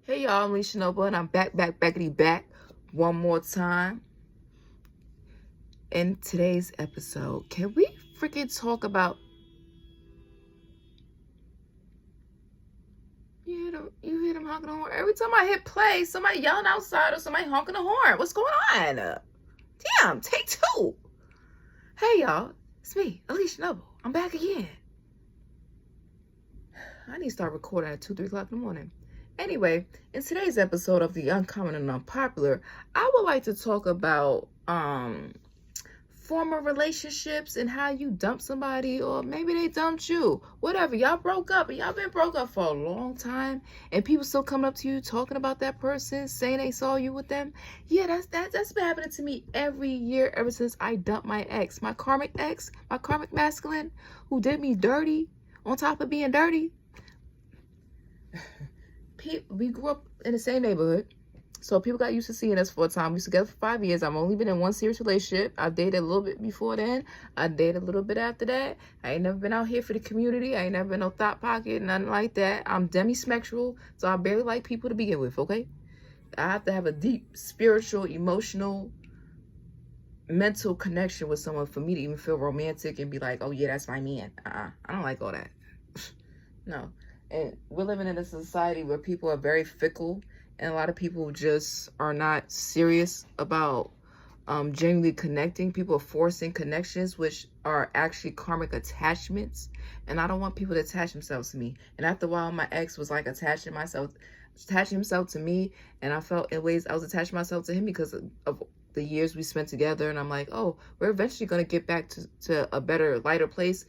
Hey y'all, I'm Alicia Noble, and I'm back one more time. In today's episode, can we freaking talk about... You hear them honking the horn? Every time I hit play, somebody yelling outside or somebody honking the horn. What's going on? Damn, take two. Hey y'all, it's me, Alicia Noble. I'm back again. I need to start recording at 2-3 o'clock in the morning. Anyway, in today's episode of The Uncommon and Unpopular, I would like to talk about former relationships and how you dump somebody, or maybe they dumped you. Whatever, y'all broke up and y'all been broke up for a long time, and people still coming up to you talking about that person, saying they saw you with them. Yeah, that's been happening to me every year ever since I dumped my ex, my karmic masculine, who did me dirty on top of being dirty. We grew up in the same neighborhood, so people got used to seeing us for a time. We was together for 5 years. I've only been in one serious relationship. I dated a little bit before then. I dated a little bit after that. I ain't never been out here for the community. I ain't never been no thought pocket, nothing like that. I'm demisexual, so I barely like people to begin with, okay? I have to have a deep spiritual, emotional, mental connection with someone for me to even feel romantic and be like, oh yeah, that's my man. I don't like all that. No. And we're living in a society where people are very fickle, and a lot of people just are not serious about genuinely connecting. People are forcing connections, which are actually karmic attachments, and I don't want people to attach themselves to me. And after a while, my ex was like attaching himself to me, and I felt in ways I was attaching myself to him because of the years we spent together. And I'm like, oh, we're eventually going to get back to a better, lighter place.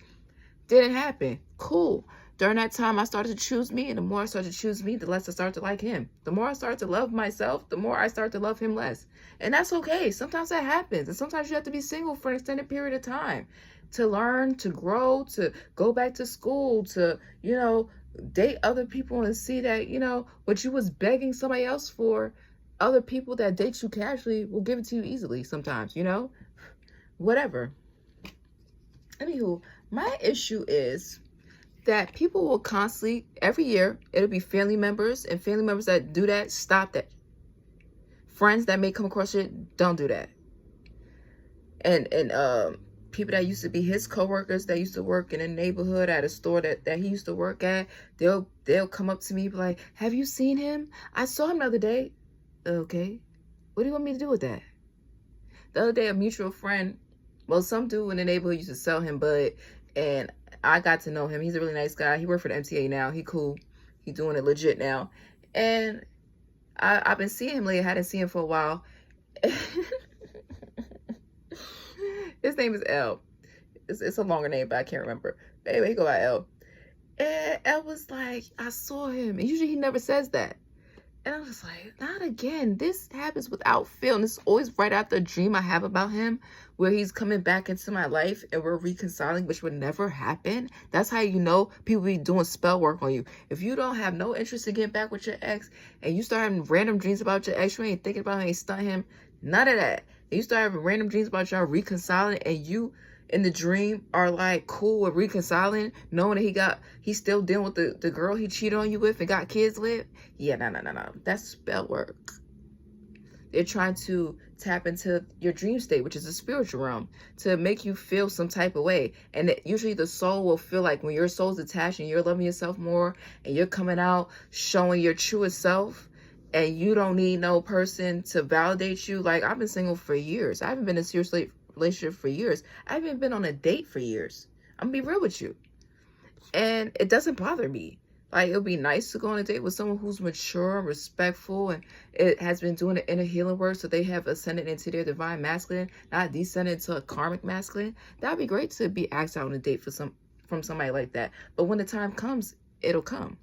Didn't happen. Cool. During that time, I started to choose me, and the more I started to choose me, the less I started to like him. The more I started to love myself, the more I started to love him less. And that's okay. Sometimes that happens. And sometimes you have to be single for an extended period of time to learn, to grow, to go back to school, to, date other people and see that, what you was begging somebody else for, other people that date you casually will give it to you easily sometimes, whatever. Anywho, my issue is that people will constantly, every year, it'll be family members, and family members that do that, stop that. Friends that may come across it, don't do that. And people that used to be his coworkers, that used to work in a neighborhood at a store that he used to work at, they'll come up to me, be like, have you seen him? I saw him the other day. Okay, what do you want me to do with that? The other day, a mutual friend, well, some dude in the neighborhood used to sell him bud, and I got to know him. He's a really nice guy. He worked for the MTA now. He cool. He doing it legit now. And I've been seeing him lately. I hadn't seen him for a while. His name is L. It's a longer name, but I can't remember. But anyway, he go by L. And L was like, I saw him. And usually he never says that. And I was like, not again. This happens without fail. And it's always right after a dream I have about him where he's coming back into my life and we're reconciling, which would never happen. That's how you know people be doing spell work on you. If you don't have no interest in getting back with your ex and you start having random dreams about your ex, you ain't thinking about him, ain't stunning him, none of that. And you start having random dreams about y'all reconciling, and you in the dream are like cool with reconciling, knowing that he's still dealing with the girl he cheated on you with and got kids with. Yeah, no. That's spell work. They're trying to tap into your dream state, which is the spiritual realm, to make you feel some type of way. And usually the soul will feel like when your soul's attached and you're loving yourself more and you're coming out showing your truest self, and you don't need no person to validate you. Like, I've been single for years. I haven't been in a serious relationship for years. I haven't been on a date for years. I'm gonna be real with you. And it doesn't bother me. Like, it'll be nice to go on a date with someone who's mature and respectful, and it has been doing the inner healing work, so they have ascended into their divine masculine, not descended into a karmic masculine. That'd be great to be asked out on a date from somebody like that. But when the time comes, it'll come.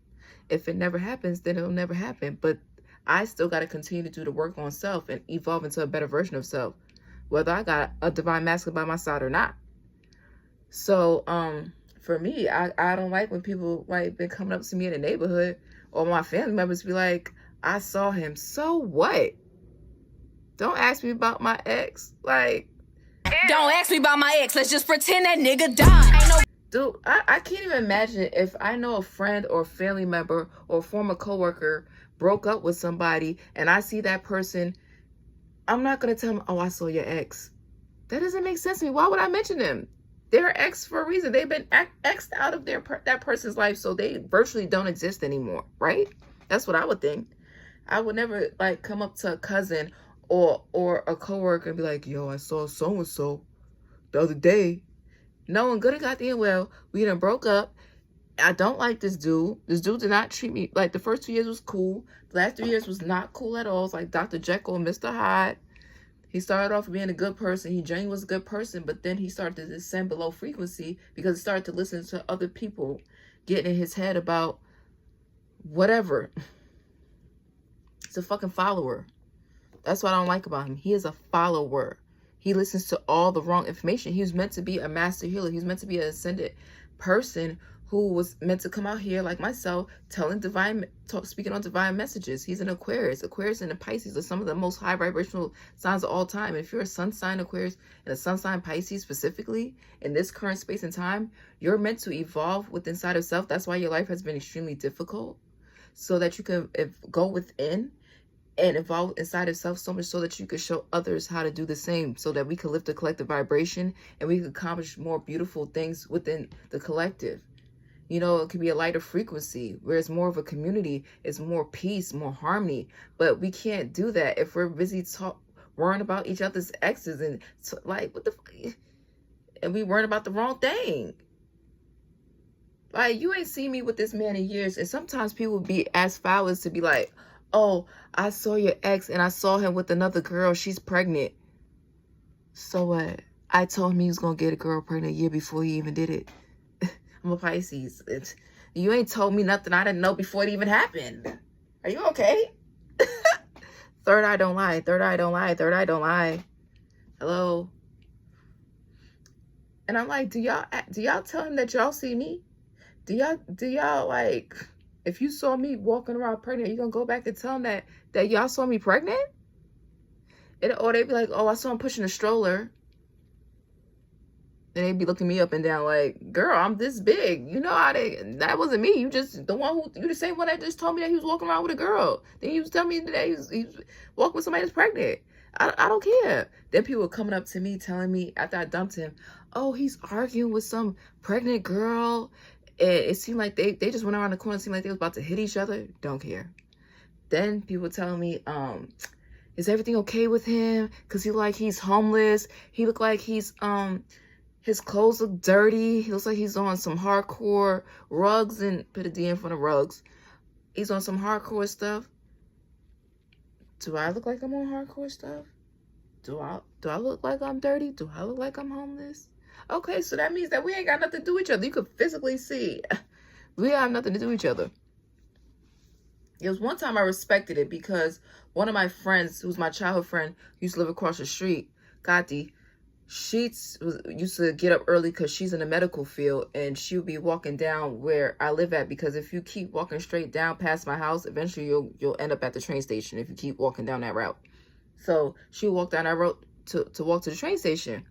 If it never happens, then it'll never happen. But I still got to continue to do the work on self and evolve into a better version of self, whether I got a divine masculine by my side or not. So, for me, I don't like when people like been coming up to me in the neighborhood or my family members be like, I saw him. So what? Don't ask me about my ex. Like, don't ask me about my ex. Let's just pretend that nigga died. Dude, I can't even imagine if I know a friend or family member or former coworker broke up with somebody and I see that person, I'm not going to tell them, oh, I saw your ex. That doesn't make sense to me. Why would I mention them? They're ex for a reason. They've been X'd out of that person's life, so they virtually don't exist anymore, right? That's what I would think. I would never like come up to a cousin or a coworker and be like, yo, I saw so-and-so the other day. Knowing good and goddamn well, we done broke up. I don't like this dude. This dude did not treat me, like the first 2 years was cool. The last 3 years was not cool at all. It's like Dr. Jekyll and Mr. Hyde. He started off being a good person. He genuinely was a good person, but then he started to descend below frequency because he started to listen to other people getting in his head about whatever. He's a fucking follower. That's what I don't like about him. He is a follower. He listens to all the wrong information. He was meant to be a master healer. He was meant to be an ascended person who was meant to come out here like myself, speaking on divine messages. He's an Aquarius. Aquarius and the Pisces are some of the most high vibrational signs of all time. If you're a sun sign Aquarius and a sun sign Pisces specifically, in this current space and time, you're meant to evolve within inside of self. That's why your life has been extremely difficult, so that you can go within and evolve inside of self, so much so that you could show others how to do the same, so that we could lift the collective vibration and we could accomplish more beautiful things within the collective. You know, it could be a lighter frequency where it's more of a community, it's more peace, more harmony. But we can't do that if we're busy worrying about each other's exes and like, what the fuck? And we worrying about the wrong thing. Like, you ain't seen me with this man in years. And sometimes people be as foul as to be like, oh, I saw your ex and I saw him with another girl. She's pregnant. So what? I told him he was going to get a girl pregnant a year before he even did it. I'm a Pisces. You ain't told me nothing I didn't know before it even happened. Are you okay? Third eye don't lie. Third eye don't lie. Third eye don't lie. Hello? And I'm like, do y'all tell him that y'all see me? Do y'all like, if you saw me walking around pregnant, you gonna go back and tell him that y'all saw me pregnant? Or they be like, oh, I saw him pushing a stroller. And they be looking me up and down like, girl, I'm this big. You know how that wasn't me. You just you the same one that just told me that he was walking around with a girl. Then you was telling me that he's walking with somebody that's pregnant. I don't care. Then people were coming up to me telling me after I dumped him, oh, he's arguing with some pregnant girl. It seemed like they just went around the corner. It seemed like they was about to hit each other. Don't care. Then people telling me, is everything okay with him? Because he's homeless. He look like he's, his clothes look dirty. He looks like he's on some hardcore rugs, and put a D in front of rugs. He's on some hardcore stuff. Do I look like I'm on hardcore stuff? Do I look like I'm dirty? Do I look like I'm homeless? Okay, so that means that we ain't got nothing to do with each other. You could physically see we have nothing to do with each other. It was one time I respected it because one of my friends, who's my childhood friend, used to live across the street, Kati. She used to get up early because she's in the medical field, and she would be walking down where I live at, because if you keep walking straight down past my house, eventually you'll end up at the train station if you keep walking down that route. So she walked down that road to walk to the train station.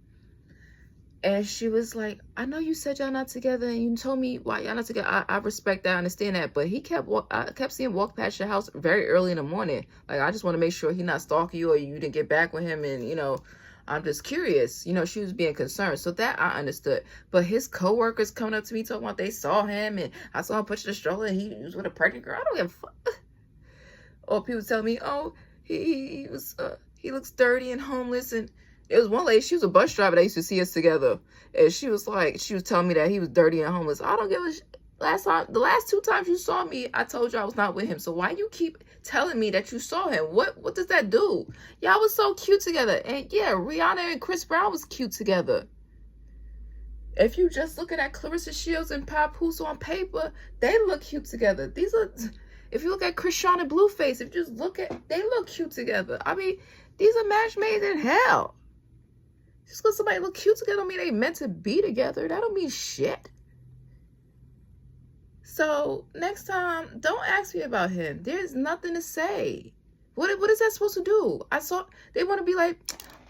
And she was like, I know you said y'all not together, and you told me why y'all not together. I respect that, I understand that. But I kept seeing him walk past your house very early in the morning. Like, I just want to make sure he's not stalking you or you didn't get back with him. And, I'm just curious. She was being concerned. So that I understood. But his coworkers coming up to me talking about they saw him, and I saw him pushing the stroller, and he was with a pregnant girl. I don't give a fuck. Or people tell me, oh, he looks dirty and homeless. And there was one lady, she was a bus driver that used to see us together. And she was telling me that he was dirty and homeless. I don't give a shit. The last 2 times you saw me, I told you I was not with him. So why you keep telling me that you saw him? What does that do? Y'all was so cute together. And yeah, Rihanna and Chris Brown was cute together. If you just look at Clarissa Shields and Papoose on paper, they look cute together. If you look at Krishan and Blueface, if you just they look cute together. I mean, these are match made in hell. Just because somebody look cute together don't mean they meant to be together. That don't mean shit. So next time, don't ask me about him. There's nothing to say. What is that supposed to do? They want to be like,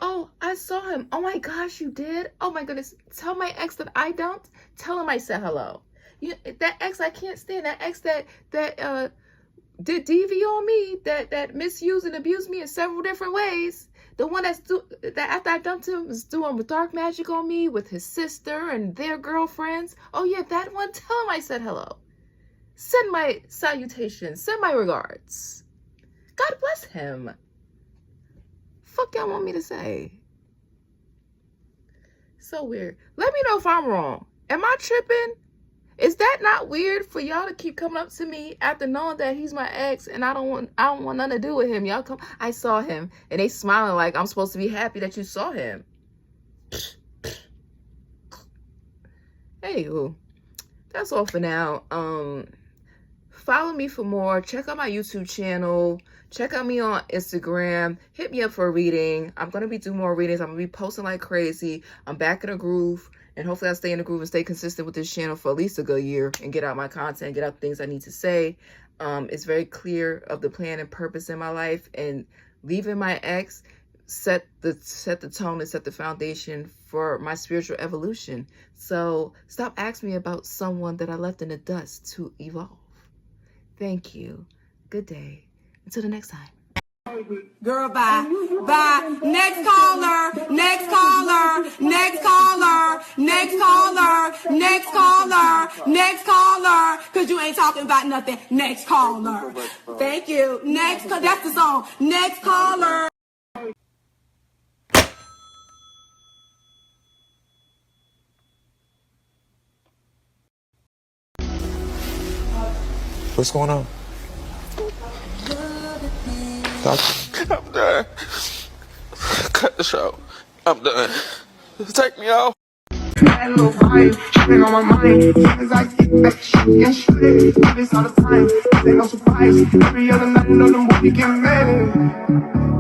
oh, I saw him. Oh my gosh, you did? Oh my goodness. Tell my ex that I don't. Tell him I said hello. That ex I can't stand. That ex that did DV on me, that misused and abused me in several different ways. The one that after I dumped him was doing dark magic on me with his sister and their girlfriends. Oh yeah, that one. Tell him I said hello. Send my salutations. Send my regards. God bless him. Fuck y'all want me to say? So weird. Let me know if I'm wrong. Am I tripping? Is that not weird for y'all to keep coming up to me after knowing that he's my ex and I don't want nothing to do with him? Y'all come, I saw him, and they smiling like I'm supposed to be happy that you saw him. Anywho, that's all for now. Follow me for more. Check out my YouTube channel. Check out me on Instagram. Hit me up for a reading. I'm going to be doing more readings. I'm going to be posting like crazy. I'm back in a groove. And hopefully I'll stay in the groove and stay consistent with this channel for at least a good year and get out my content, get out things I need to say. It's very clear of the plan and purpose in my life. And leaving my ex set the tone and set the foundation for my spiritual evolution. So stop asking me about someone that I left in the dust to evolve. Thank you. Good day. Until the next time. Girl, bye. Bye. Next caller. Next caller. Next caller. Next caller. Next caller. Next caller. Cause you ain't talking about nothing. Next caller. Thank you. Next. That's the song. Next caller. What's going on? Doctor? I'm done. Cut the show. I'm done. Take me off. That little vibe, shooting on my mind. As soon as I get back, shoot and shoot it. Do this all the time. Ain't no surprise. Every other night, I know them boys be getting mad.